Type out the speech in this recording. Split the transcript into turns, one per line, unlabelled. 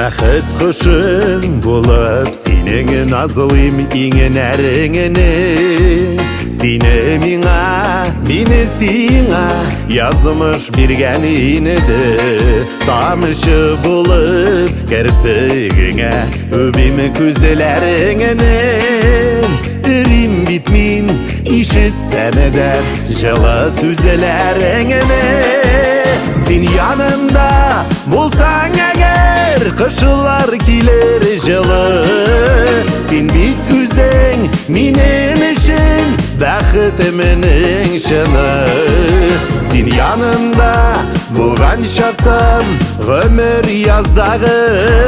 Бақыт құшың болып сенің назылым еңін әріңіні. Сені миңа, мені сиңа yazmış bir geniniді. Тамышы болып кірпігіңе өбем көзелеріңінен. Үрім бітмін işitsem eder жылы сөзелеріңіне. Sen yanımda bulsan eğer kışlar kiler жылы. Sen bit güzel benim için бақытымның шыны. Sen yanımda болған шақтан өмір яздағым.